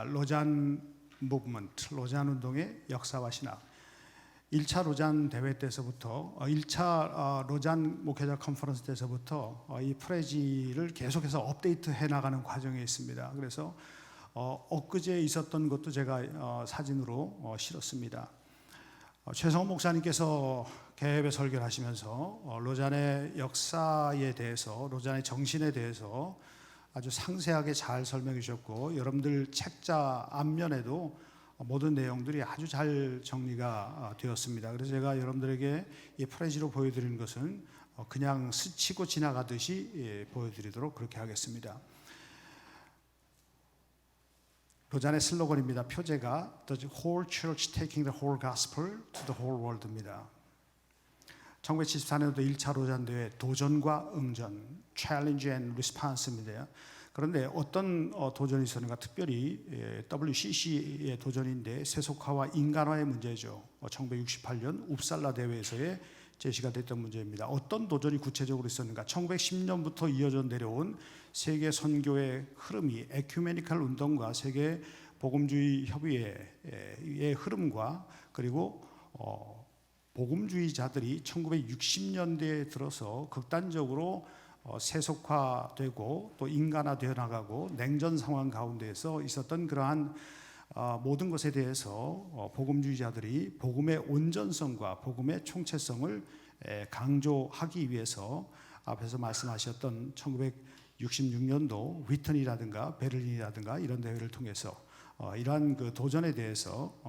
로잔 무브먼트, 로잔 운동의 역사와 신학. 1차 로잔 대회 때서부터 1차 로잔 목회자 컨퍼런스 때서부터 이 프레지를 계속해서 업데이트해 나가는 과정에 있습니다. 그래서 엊그제 있었던 것도 제가 사진으로 실었습니다. 최성원 목사님께서 개회배 설교를 하시면서 로잔의 역사에 대해서, 로잔의 정신에 대해서 아주 상세하게 잘 설명해 주셨고, 여러분들 책자 앞면에도 모든 내용들이 아주 잘 정리가 되었습니다. 그래서 제가 여러분들에게 이 프레지로 보여드리는 것은 그냥 스치고 지나가듯이 보여드리도록 그렇게 하겠습니다. 로잔의 슬로건입니다. 표제가 The whole church taking the whole gospel to the whole world입니다. 1974년도 1차 로잔 대회 도전과 응전, challenge and response입니다. 그런데 어떤 도전이 있었는가? 특별히 WCC의 도전인데 세속화와 인간화의 문제죠. 1968년 웁살라 대회에서의 제시가 됐던 문제입니다. 어떤 도전이 구체적으로 있었는가? 1910년부터 이어져 내려온 세계 선교의 흐름이 에큐메니컬 운동과 세계 복음주의 협의회의 흐름과 그리고 복음주의자들이 1960년대에 들어서 극단적으로 세속화되고 또 인간화되어 나가고 냉전 상황 가운데에서 있었던 그러한 모든 것에 대해서 복음주의자들이 복음의 온전성과 복음의 총체성을 강조하기 위해서 앞에서 말씀하셨던 1966년도 위튼이라든가 베를린이라든가 이런 대회를 통해서 이러한 그 도전에 대해서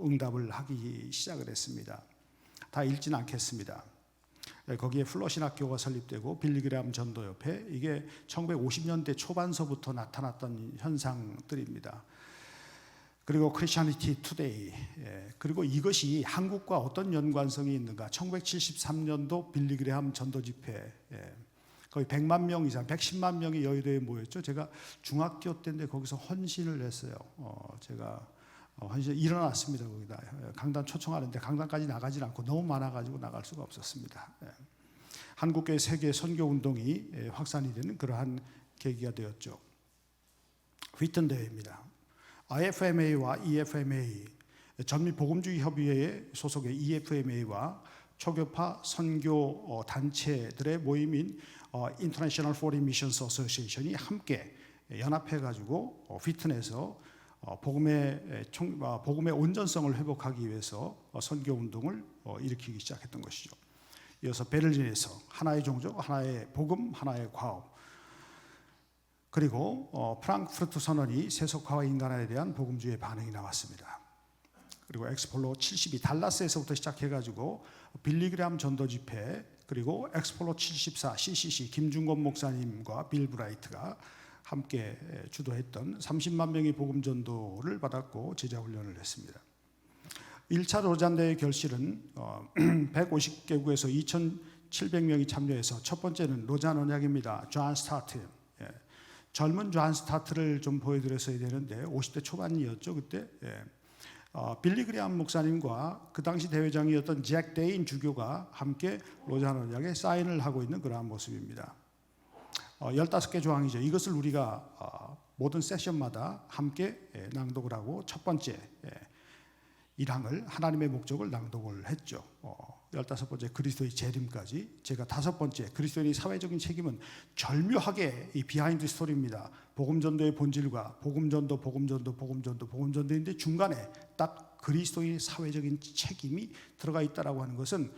응답을 하기 시작을 했습니다. 다 읽지는 않겠습니다. 거기에 플러신 학교가 설립되고 빌리그레암 전도협회, 이게 1950년대 초반서부터 나타났던 현상들입니다. 그리고 크리스천니티 투데이, 그리고 이것이 한국과 어떤 연관성이 있는가? 1973년도 빌리그레암 전도집회, 거의 100만 명 이상, 110만 명이 여의도에 모였죠. 제가 중학교 때인데 거기서 헌신을 했어요. 제가 헌신 일어났습니다. 거기다 강단 초청하는데 강단까지 나가지 않고 너무 많아가지고 나갈 수가 없었습니다. 한국교회 세계 선교 운동이 확산이 되는 그러한 계기가 되었죠. 휘튼 대회입니다. IFMA와 EFMA, 전미 복음주의 협의회 소속의 EFMA와 초교파 선교 단체들의 모임인 International Foreign Missions Association이 함께 연합해가지고 휘튼에서 복음의 온전성을 회복하기 위해서 선교 운동을 일으키기 시작했던 것이죠. 이어서 베를린에서 하나의 종족, 하나의 복음, 하나의 과업, 그리고 프랑크푸르트 선언이 세속화와 인간화에 대한 복음주의의 반응이 나왔습니다. 그리고 엑스폴로 72 달라스에서부터 시작해가지고 빌리그레암 전도 집회, 그리고 엑스폴로 74 CCC 김중건 목사님과 빌 브라이트가 함께 주도했던 30만 명의 복음 전도를 받았고 제자 훈련을 했습니다. 1차 로잔대의 결실은 150개국에서 2,700명이 참여해서 첫 번째는 로잔 언약입니다. 존 스타트. 젊은 존 스타트를 좀 보여드렸어야 되는데 50대 초반이었죠 그때. 빌리그레암 목사님과 그 당시 대회장이었던 잭 데인 주교가 함께 로잔 언약에 사인을 하고 있는 그러한 모습입니다. 15개 조항이죠. 이것을 우리가 모든 세션마다 함께 낭독을 하고 첫 번째 1항을 하나님의 목적을 낭독을 했죠. 15번째 그리스도의 재림까지, 제가 5번째 그리스도인의 사회적인 책임은 절묘하게 이 비하인드 스토리입니다. 복음전도의 본질과 복음전도인데 중간에 딱 그리스도인의 사회적인 책임이 들어가 있다라고 하는 것은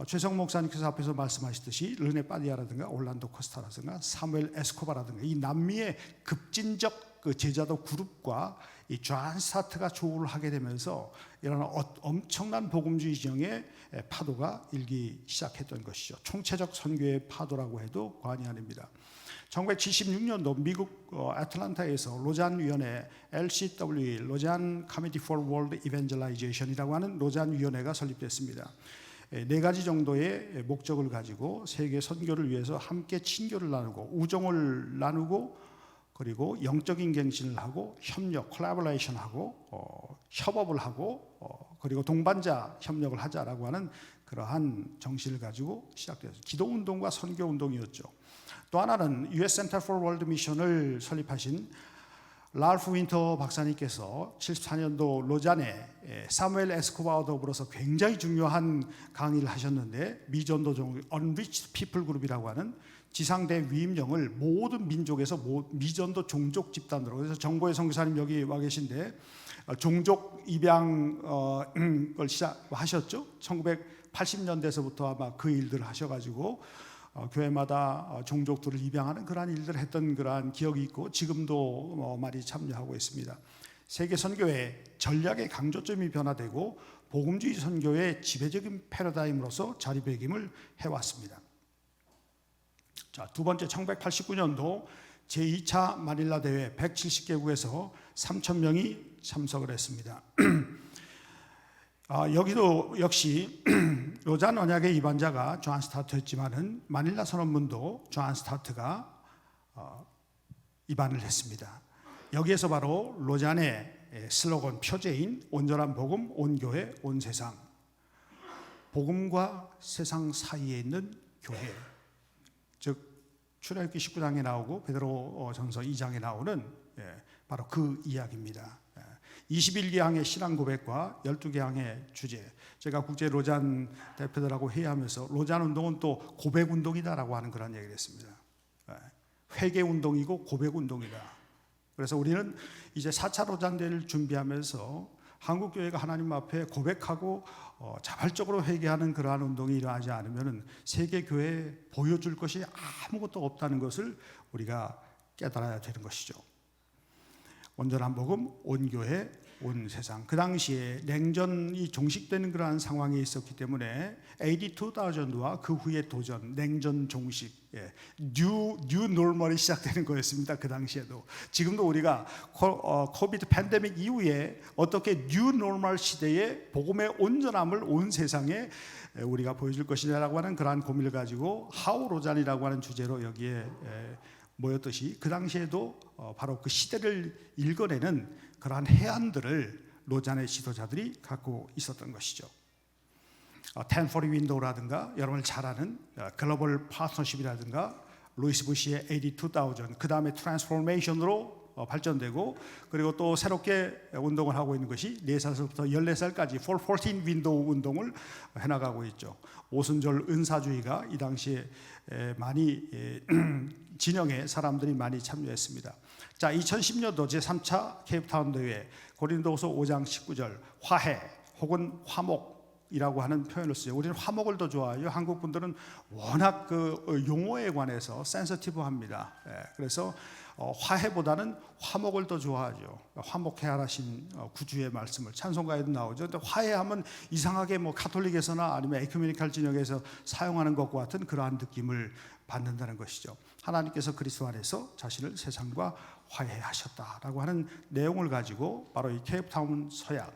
최성 목사님께서 앞에서 말씀하셨듯이 르네 파디아라든가 올란도 코스타라든가 사무엘 에스코바라든가 이 남미의 급진적 그 제자도 그룹과 이 존 스타트가 조우를 하게 되면서 이런 엄청난 복음주의 진영의 파도가 일기 시작했던 것이죠. 총체적 선교의 파도라고 해도 과언이 아닙니다. 1976년도 미국 애틀란타에서 로잔위원회 LCW, 로잔 Committee for World Evangelization이라고 하는 로잔위원회가 설립됐습니다. 4가지 정도의 목적을 가지고 세계 선교를 위해서 함께 친교를 나누고 우정을 나누고 그리고 영적인 갱신을 하고 협력, 콜라보레이션 하고 협업을 하고 그리고 동반자 협력을 하자라고 하는 그러한 정신을 가지고 시작되었습니다. 기도운동과 선교운동이었죠. 또 하나는 US Center for World Mission을 설립하신 랄프 윈터 박사님께서 74년도 로잔에 사무엘 에스코바와 더불어서 굉장히 중요한 강의를 하셨는데, 미전도 종족 Unreached People 그룹이라고 하는 지상대 위임령을 모든 민족에서 미전도 종족 집단으로, 그래서 정보의 선교사님 여기 와 계신데 종족 입양을 시작하셨죠. 1980년대에서부터 아마 그 일들을 하셔가지고 교회마다 종족들을 입양하는 그러한 일들을 했던 그러한 기억이 있고, 지금도 많이 참여하고 있습니다. 세계 선교의 전략의 강조점이 변화되고 복음주의 선교의 지배적인 패러다임으로서 자리매김을 해왔습니다. 자, 두 번째, 1989년도 제2차 마닐라 대회 170개국에서 3,000명이 참석을 했습니다. 여기도 역시 로잔 언약의 입안자가 존 스타트였지만은 마닐라 선언문도 존 스타트가 입안을 했습니다. 여기에서 바로 로잔의 슬로건 표제인 온전한 복음, 온 교회, 온 세상, 복음과 세상 사이에 있는 교회, 즉 출애굽기 19장에 나오고 베드로 전서 2장에 나오는 바로 그 이야기입니다. 21개항의 신앙 고백과 12개항의 주제, 제가 국제 로잔 대표들하고 회의하면서 로잔 운동은 또 고백 운동이다라고 하는 그런 얘기를 했습니다. 회개 운동이고 고백 운동이다. 그래서 우리는 이제 4차 로잔 대회를 준비하면서 한국 교회가 하나님 앞에 고백하고 자발적으로 회개하는 그러한 운동이 일어나지 않으면 세계 교회에 보여줄 것이 아무것도 없다는 것을 우리가 깨달아야 되는 것이죠. 온전한 복음, 온 교회, 온 세상. 그 당시에 냉전이 종식되는 그러한 상황이 있었기 때문에 AD 2000와 그 후의 도전, 냉전 종식, 뉴 노멀이 시작되는 거였습니다. 그 당시에도. 지금도 우리가 코비드 팬데믹 이후에 어떻게 뉴 노멀 시대에 복음의 온전함을 온 세상에 우리가 보여줄 것이냐라고 하는 그러한 고민을 가지고 하우로잔이라고 하는 주제로 여기에 모였듯이, 그 당시에도 바로 그 시대를 읽어내는 그러한 해안들을 로잔의 지도자들이 갖고 있었던 것이죠. 1040 윈도우라든가 여러분 잘 아는 글로벌 파트너십이라든가 루이스 부시의 AD 2000, 그 다음에 트랜스포메이션으로 발전되고, 그리고 또 새롭게 운동을 하고 있는 것이 4살부터 14살까지 414 윈도우 운동을 해나가고 있죠. 오순절 은사주의가 이 당시에 많이 진영에 사람들이 많이 참여했습니다. 자, 2010년도 제3차 케이프타운 대회, 고린도후서 5장 19절, 화해 혹은 화목이라고 하는 표현을 쓰죠. 우리는 화목을 더 좋아해요. 한국 분들은 워낙 그 용어에 관해서 센서티브합니다. 그래서 화해보다는 화목을 더 좋아하죠. 화목해 하라신 구주의 말씀을 찬송가에도 나오죠. 근데 화해하면 이상하게 뭐 가톨릭에서나 아니면 에큐메니칼 진영에서 사용하는 것과 같은 그러한 느낌을 받는다는 것이죠. 하나님께서 그리스도 안에서 자신을 세상과 화해하셨다라고 하는 내용을 가지고 바로 이 케이프타운 서약을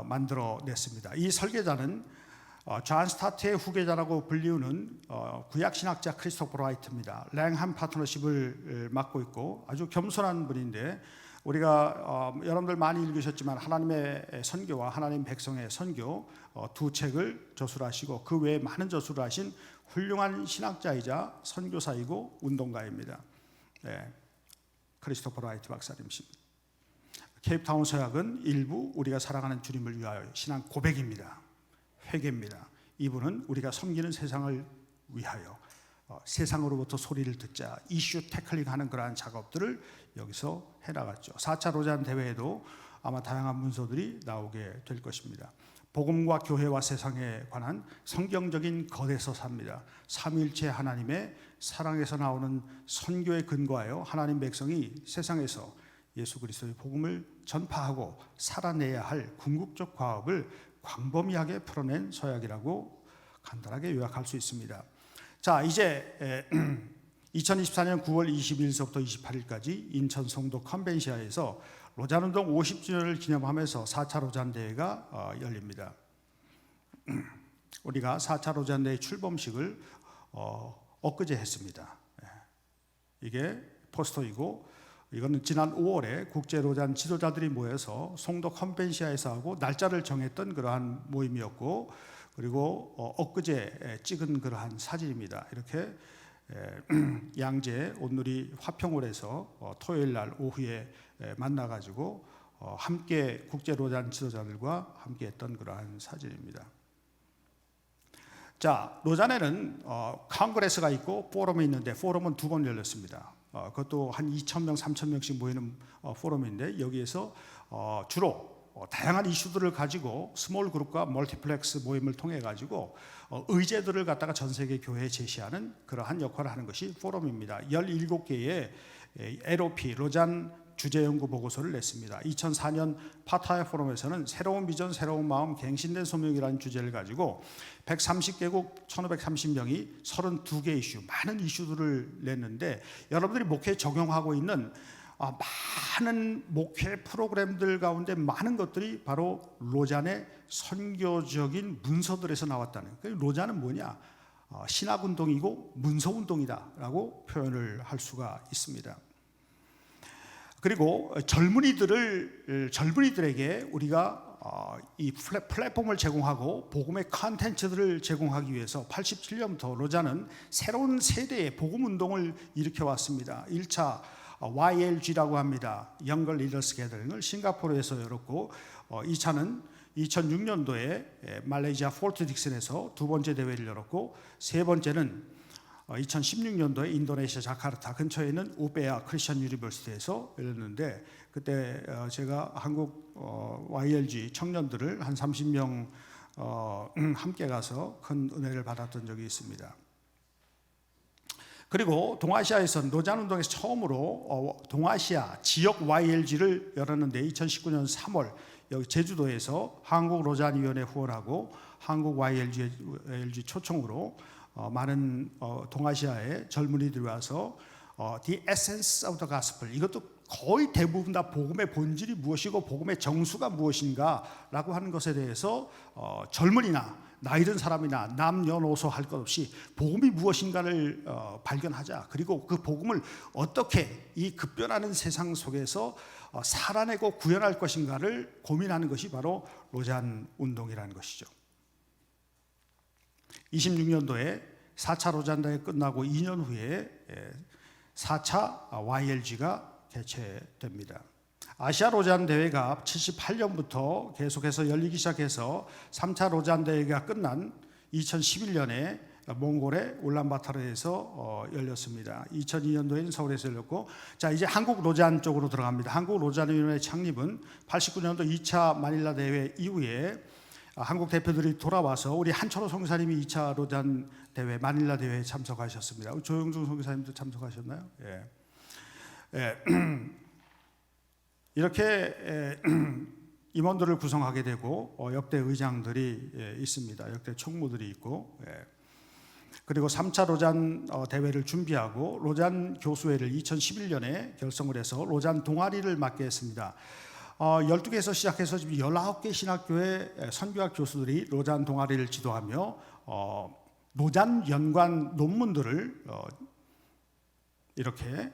만들어냈습니다. 이 설계자는 존 스타트의 후계자라고 불리우는 구약신학자 크리스토퍼 라이트입니다. 랭함 파트너십을 맡고 있고 아주 겸손한 분인데, 우리가 여러분들 많이 읽으셨지만 하나님의 선교와 하나님 백성의 선교 두 책을 저술하시고 그 외에 많은 저술을 하신 훌륭한 신학자이자 선교사이고 운동가입니다. 크리스토퍼 라이트 박사님이십니다. 케이프타운 서약은 일부 우리가 사랑하는 주님을 위하여 신앙 고백입니다. 회개입니다. 이분은 우리가 섬기는 세상을 위하여 세상으로부터 소리를 듣자 이슈 태클링하는 그러한 작업들을 여기서 해나갔죠. 4차 로잔 대회에도 아마 다양한 문서들이 나오게 될 것입니다. 복음과 교회와 세상에 관한 성경적인 거대서사입니다. 삼위일체 하나님의 사랑에서 나오는 선교에 근거하여 하나님 백성이 세상에서 예수 그리스도의 복음을 전파하고 살아내야 할 궁극적 과업을 광범위하게 풀어낸 서약이라고 간단하게 요약할 수 있습니다. 자, 이제 2024년 9월 22일서부터 28일까지 인천 송도 컨벤시아에서 로잔운동 50주년을 기념하면서 4차 로잔 대회가 열립니다. 우리가 4차 로잔 대회 출범식을 엊그제 했습니다. 이게 포스터이고, 이거는 지난 5월에 국제 로잔 지도자들이 모여서 송도 컨벤시아에서 하고 날짜를 정했던 그러한 모임이었고, 그리고 엊그제 찍은 그러한 사진입니다. 이렇게 양재 온누리 화평홀에서 토요일 날 오후에 만나가지고 함께 국제 로잔 지도자들과 함께했던 그러한 사진입니다. 자, 로잔에는 컨그레스가 있고 포럼이 있는데 포럼은 2번 열렸습니다. 그것도 한 2,000명, 3,000명씩 모이는 포럼인데 여기에서 주로 다양한 이슈들을 가지고 스몰 그룹과 멀티플렉스 모임을 통해 가지고 의제들을 갖다가 전 세계 교회에 제시하는 그러한 역할을 하는 것이 포럼입니다. 17개의 LOP 로잔 주제 연구 보고서를 냈습니다. 2004년 파타야 포럼에서는 새로운 비전, 새로운 마음, 갱신된 소명이라는 주제를 가지고 130개국 1,530명이 32개 이슈, 많은 이슈들을 냈는데 여러분들이 목회에 적용하고 있는 많은 목회 프로그램들 가운데 많은 것들이 바로 로잔의 선교적인 문서들에서 나왔다는 거예요. 로잔은 뭐냐? 신학운동이고 문서운동이다라고 표현을 할 수가 있습니다. 그리고 젊은이들에게 우리가 이 플랫폼을 제공하고 복음의 컨텐츠들을 제공하기 위해서 87년부터 로잔은 새로운 세대의 복음 운동을 일으켜 왔습니다. 1차 YLG라고 합니다. Younger Leaders Gathering을 싱가포르에서 열었고 2차는 2006년도에 말레이시아 포트 딕슨에서 2번째 대회를 열었고 세 번째는 2016년도에 인도네시아 자카르타 근처에 있는 우베야 크리스천 유니버시티에서 열렸는데 그때 제가 한국 YLG 청년들을 한 30명 함께 가서 큰 은혜를 받았던 적이 있습니다. 그리고 동아시아에서는 로잔 운동에서 처음으로 동아시아 지역 YLG를 열었는데 2019년 3월 여기 제주도에서 한국 로잔위원회 후원하고 한국 YLG 초청으로 많은 동아시아의 젊은이들이 와서 The Essence of the Gospel 이것도 거의 대부분 다 복음의 본질이 무엇이고 복음의 정수가 무엇인가라고 하는 것에 대해서 젊은이나 나이 든 사람이나 남녀노소 할 것 없이 복음이 무엇인가를 발견하자. 그리고 그 복음을 어떻게 이 급변하는 세상 속에서 살아내고 구현할 것인가를 고민하는 것이 바로 로잔 운동이라는 것이죠. 26년도에 4차 로잔 대회 끝나고 2년 후에 4차 YLG가 개최됩니다. 아시아 로잔 대회가 78년부터 계속해서 열리기 시작해서 3차 로잔 대회가 끝난 2011년에 몽골의 울란바토르에서 열렸습니다. 2002년도에는 서울에서 열렸고, 자 이제 한국 로잔 쪽으로 들어갑니다. 한국 로잔위원회 창립은 89년도 2차 마닐라 대회 이후에 한국 대표들이 돌아와서 우리 한철호 선교사님이 2차 로잔 대회 마닐라 대회에 참석하셨습니다. 조영중 선교사님도 참석하셨나요? 예. 예. 이렇게 임원들을 구성하게 되고 역대 의장들이 있습니다. 역대 총무들이 있고 그리고 3차 로잔 대회를 준비하고 로잔 교수회를 2011년에 결성을 해서 로잔 동아리를 맡게 했습니다. 12개에서 시작해서 지금 19개 신학교의 선교학 교수들이 로잔 동아리를 지도하며 로잔 연관 논문들을 이렇게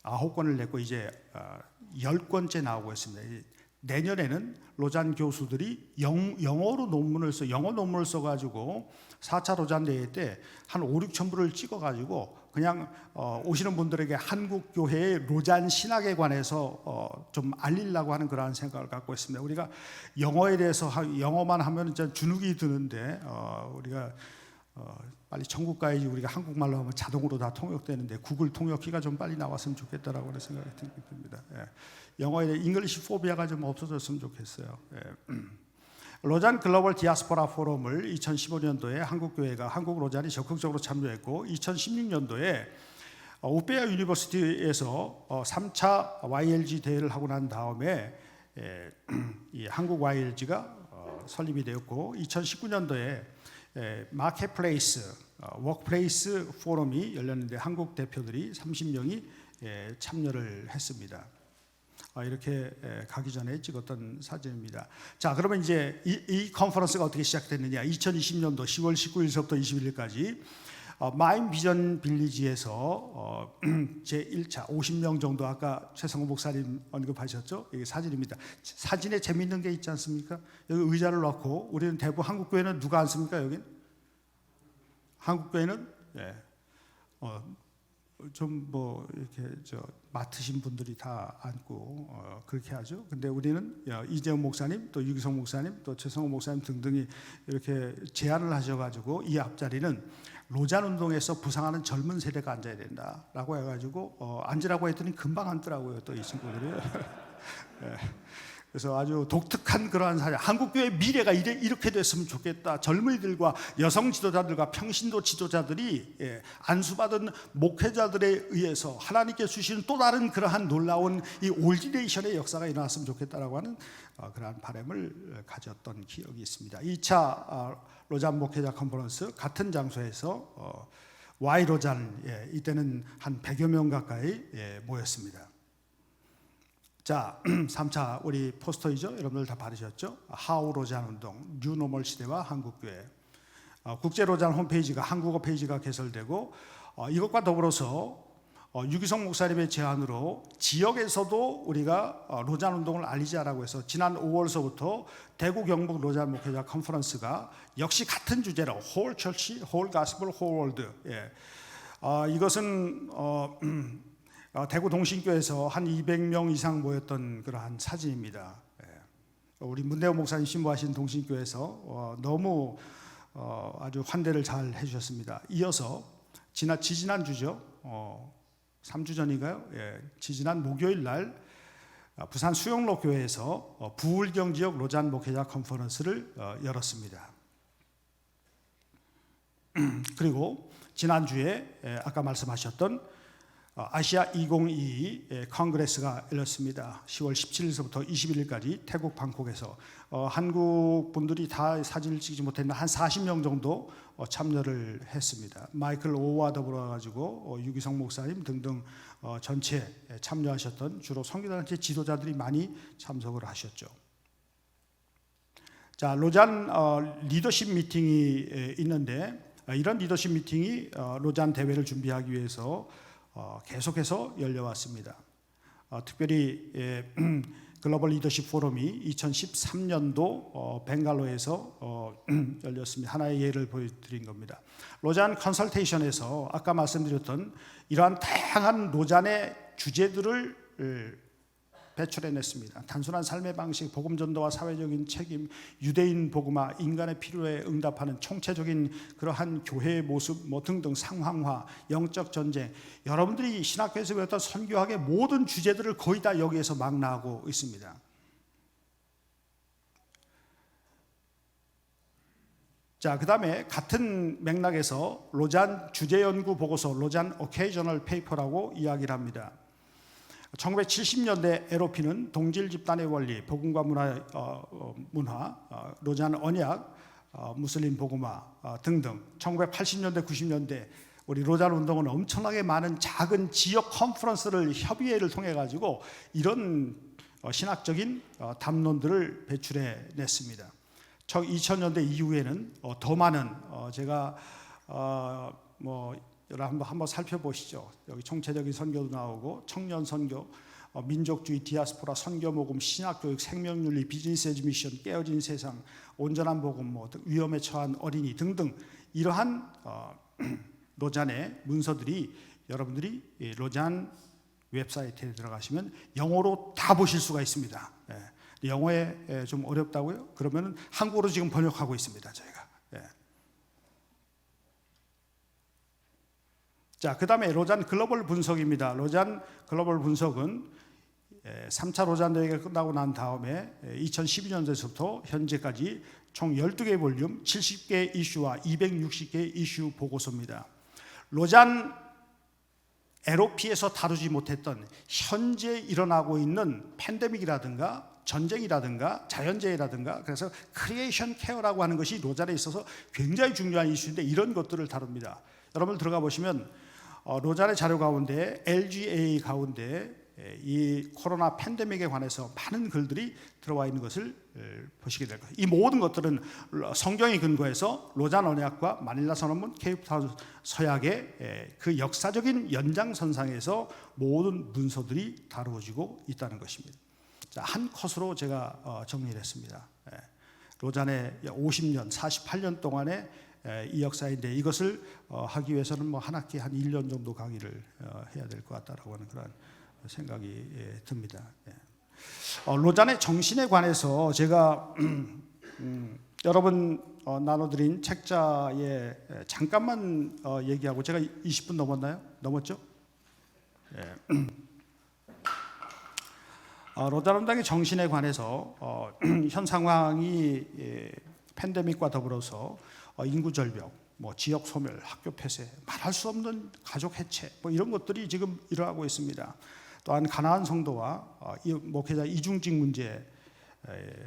9권을 냈고 이제 10권째 나오고 있습니다. 내년에는 로잔 교수들이 영어 논문을 써가지고 4차 로잔 대회 때 한 5, 6천 부를 찍어가지고 그냥 오시는 분들에게 한국 교회의 로잔 신학에 관해서 좀 알리려고 하는 그러한 생각을 갖고 있습니다. 우리가 영어에 대해서 영어만 하면 진짜 주눅이 드는데 우리가 빨리 천국 가야지 우리가 한국말로 하면 자동으로 다 통역되는데 구글 통역기가 좀 빨리 나왔으면 좋겠다라고 하는 생각이 듭니다. 영어에 대해 잉글리시 포비아가 좀 없어졌으면 좋겠어요. 로잔 글로벌 디아스포라 포럼을 2015년도에 한국교회가 한국 로잔이 적극적으로 참여했고 2016년도에 우베야 유니버시티에서 3차 YLG 대회를 하고 난 다음에 이 한국 YLG가 설립이 되었고 2019년도에 마켓플레이스, 워크플레이스 포럼이 열렸는데 한국 대표들이 30명이 참여를 했습니다. 이렇게 가기 전에 찍었던 사진입니다. 자, 그러면 이제 이 컨퍼런스가 어떻게 시작됐느냐? 2020년도 10월 19일서부터 21일까지 마임 비전 빌리지에서 제1차 50명 정도 아까 최성호 목사님 언급하셨죠? 이게 사진입니다. 사진에 재미있는 게 있지 않습니까? 여기 의자를 놓고 우리는 대부분 한국교회는 누가 앉습니까? 여긴? 한국교회는 좀 뭐 이렇게 맡으신 분들이 다 앉고 그렇게 하죠. 근데 우리는 이재훈 목사님, 또 유기성 목사님, 또 최성호 목사님 등등이 이렇게 제안을 하셔가지고 이 앞자리는 로잔 운동에서 부상하는 젊은 세대가 앉아야 된다라고 해가지고 앉으라고 했더니 금방 앉더라고요. 또 이 친구들이. 네. 그래서 아주 독특한 그러한 사례. 한국교회 미래가 이렇게 됐으면 좋겠다. 젊은이들과 여성 지도자들과 평신도 지도자들이 안수받은 목회자들에 의해서 하나님께 주시는 또 다른 그러한 놀라운 이 올디네이션의 역사가 일어났으면 좋겠다라고 하는 그러한 바람을 가졌던 기억이 있습니다. 2차 로잔 목회자 컨퍼런스 같은 장소에서 Y 로잔 이때는 한 100여 명 가까이 모였습니다. 자, 3차 우리 포스터이죠. 여러분들 다 받으셨죠? 하우 로잔 운동, 뉴노멀 시대와 한국교회. 국제 로잔 홈페이지가 한국어 페이지가 개설되고 이것과 더불어서 유기성 목사님의 제안으로 지역에서도 우리가 로잔 운동을 알리자라고 해서 지난 5월서부터 대구 경북 로잔 목회자 컨퍼런스가 역시 같은 주제로 홀 처치, 홀 가스펠, 홀 월드. 이것은 대구 동신교에서 한 200명 이상 모였던 그러한 사진입니다. 우리 문대호 목사님 신부하신 동신교에서 너무 아주 환대를 잘 해주셨습니다. 이어서 지지난주죠. 3주 전인가요? 지지난 목요일 날 부산 수영로 교회에서 부울경 지역 로잔 목회자 컨퍼런스를 열었습니다. 그리고 지난주에 아까 말씀하셨던 아시아 2022 컨그레스가 열렸습니다. 10월 17일서부터 21일까지 태국 방콕에서 한국 분들이 다 사진을 찍지 못했는데 한 40명 정도 참여를 했습니다. 마이클 오와 더불어 가지고 유기성 목사님 등등 전체 참여하셨던 주로 선교단체 지도자들이 많이 참석을 하셨죠. 자, 로잔 리더십 미팅이 있는데 이런 리더십 미팅이 로잔 대회를 준비하기 위해서 계속해서 열려왔습니다. 특별히 글로벌 리더십 포럼이 2013년도 벵갈로에서 열렸습니다. 하나의 예를 보여드린 겁니다. 로잔 컨설테이션에서 아까 말씀드렸던 이러한 다양한 로잔의 주제들을 배출해냈습니다. 단순한 삶의 방식, 복음 전도와 사회적인 책임, 유대인 복음화, 인간의 필요에 응답하는 총체적인 그러한 교회의 모습, 등등 상황화, 영적 전쟁, 여러분들이 신학교에서 배웠던 선교학의 모든 주제들을 거의 다 여기에서 망라하고 있습니다. 자, 그 다음에 같은 맥락에서 로잔 주제연구 보고서, 로잔 오케이저널 페이퍼라고 이야기를 합니다. 1970년대 LOP는 동질 집단의 원리, 복음과 문화, 로잔 언약, 무슬림 복음화 등등 1980년대 90년대 우리 로잔 운동은 엄청나게 많은 작은 지역 컨퍼런스를 협의회를 통해 가지고 이런 신학적인 담론들을 배출해 냈습니다. 2000년대 이후에는 더 많은 제가 여러분 한번 살펴보시죠. 여기 총체적인 선교도 나오고 청년 선교, 민족주의, 디아스포라, 선교 모금, 신학교육, 생명윤리, 비즈니스 에즈 미션, 깨어진 세상, 온전한 복음, 위험에 처한 어린이 등등 이러한 로잔의 문서들이 여러분들이 로잔 웹사이트에 들어가시면 영어로 다 보실 수가 있습니다. 영어에 좀 어렵다고요? 그러면 한국어로 지금 번역하고 있습니다. 저희가. 자, 그 다음에 로잔 글로벌 분석입니다. 로잔 글로벌 분석은 3차 로잔 대회가 끝나고 난 다음에 2012년도에서부터 현재까지 총 12개의 볼륨, 70개의 이슈와 260개의 이슈 보고서입니다. 로잔 LOP에서 다루지 못했던 현재 일어나고 있는 팬데믹이라든가 전쟁이라든가 자연재해라든가 그래서 크리에이션 케어라고 하는 것이 로잔에 있어서 굉장히 중요한 이슈인데 이런 것들을 다룹니다. 여러분 들어가 보시면 로잔의 자료 가운데 LGA 가운데 이 코로나 팬데믹에 관해서 많은 글들이 들어와 있는 것을 보시게 될 거예요. 이 모든 것들은 성경에 근거해서 로잔 언약과 마닐라 선언문, 케이프타운 서약의 그 역사적인 연장선상에서 모든 문서들이 다루어지고 있다는 것입니다. 자, 한 컷으로 제가 정리를 했습니다. 로잔의 50년, 48년 동안의 이 역사인데 이것을 하기 위해서는 뭐 한 학기 한 1년 정도 강의를 해야 될 것 같다라고 하는 그런 생각이 듭니다. 로잔의 정신에 관해서 제가 여러분 나눠드린 책자에 잠깐만 얘기하고 제가 20분 넘었나요? 넘었죠? 로잔 운동의 정신에 관해서 현 상황이 팬데믹과 더불어서 인구 절벽, 뭐 지역 소멸, 학교 폐쇄, 말할 수 없는 가족 해체, 뭐 이런 것들이 지금 일어나고 있습니다. 또한 가난한 성도와 목회자 이중직 문제,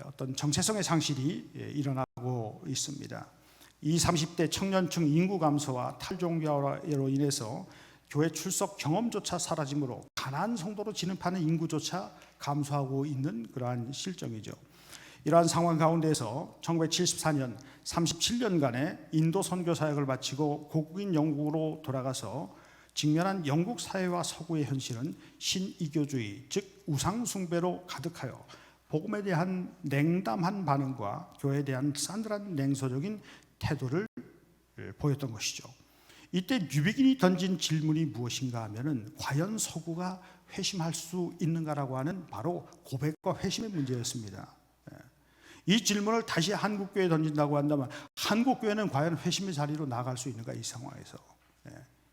어떤 정체성의 상실이 일어나고 있습니다. 20, 30대 청년층 인구 감소와 탈종교화로 인해서 교회 출석 경험조차 사라짐으로 가난한 성도로 진입하는 인구조차 감소하고 있는 그러한 실정이죠. 이러한 상황 가운데서 1974년 37년간의 인도 선교 사역을 마치고 고국인 영국으로 돌아가서 직면한 영국 사회와 서구의 현실은 신이교주의, 즉 우상 숭배로 가득하여 복음에 대한 냉담한 반응과 교회에 대한 싸늘한 냉소적인 태도를 보였던 것이죠. 이때 뉴비긴이 던진 질문이 무엇인가 하면은 과연 서구가 회심할 수 있는가라고 하는 바로 고백과 회심의 문제였습니다. 이 질문을 다시 한국교회에 던진다고 한다면 한국교회는 과연 회심의 자리로 나아갈 수 있는가, 이 상황에서.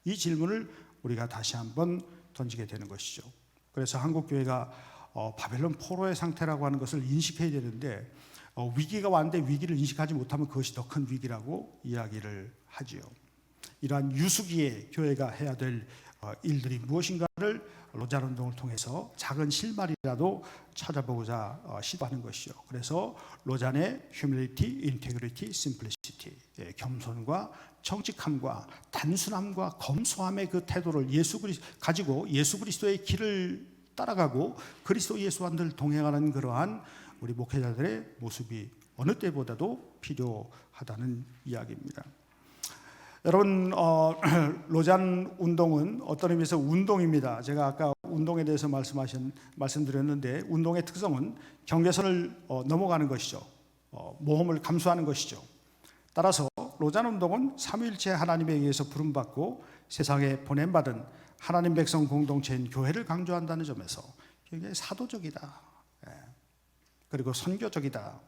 이 질문을 우리가 다시 한번 던지게 되는 것이죠. 그래서 한국교회가 바벨론 포로의 상태라고 하는 것을 인식해야 되는데 위기가 왔는데 위기를 인식하지 못하면 그것이 더 큰 위기라고 이야기를 하지요. 이러한 유수기에 교회가 해야 될 일들이 무엇인가를 로잔 운동을 통해서 작은 실마리라도 찾아보고자 시도하는 것이죠. 그래서 로잔의 humility, integrity, simplicity, 겸손과 정직함과 단순함과 검소함의 그 태도를 가지고 예수 그리스도의 길을 따라가고 그리스도 예수와 늘 동행하는 그러한 우리 목회자들의 모습이 어느 때보다도 필요하다는 이야기입니다. 여러분, 로잔 운동은 어떤 의미에서 운동입니다. 제가 아까 운동에 대해서 말씀드렸는데 운동의 특성은 경계선을 넘어가는 것이죠. 모험을 감수하는 것이죠. 따라서 로잔 운동은 삼위일체 하나님에 의해서 부름받고 세상에 보냄받은 하나님 백성 공동체인 교회를 강조한다는 점에서 굉장히 사도적이다. 그리고 선교적이다.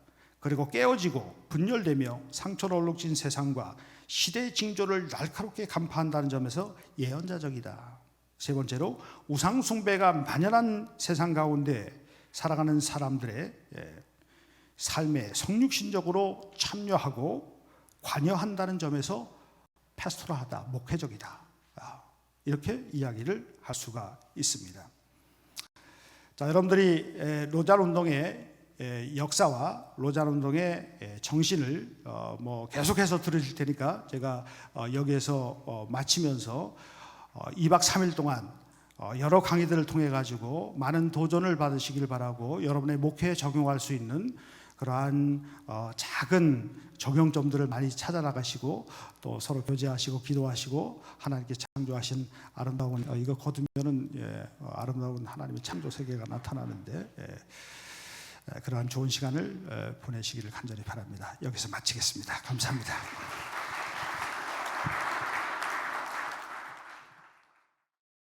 그리고 깨어지고 분열되며 상처로 얼룩진 세상과 시대의 징조를 날카롭게 간파한다는 점에서 예언자적이다. 세 번째로 우상 숭배가 만연한 세상 가운데 살아가는 사람들의 삶에 성육신적으로 참여하고 관여한다는 점에서 패스토라하다, 목회적이다. 이렇게 이야기를 할 수가 있습니다. 자, 여러분들이 로잔 운동의 역사와 로잔 운동의 정신을 계속해서 들으실 테니까 제가 여기에서 마치면서 2박 3일 동안 여러 강의들을 통해 가지고 많은 도전을 받으시길 바라고 여러분의 목회에 적용할 수 있는 그러한 작은 적용점들을 많이 찾아나가시고 또 서로 교제하시고 기도하시고 하나님께 창조하신 아름다운 이거 거두면은 아름다운 하나님의 창조 세계가 나타나는데 그러한 좋은 시간을 보내시기를 간절히 바랍니다. 여기서 마치겠습니다. 감사합니다.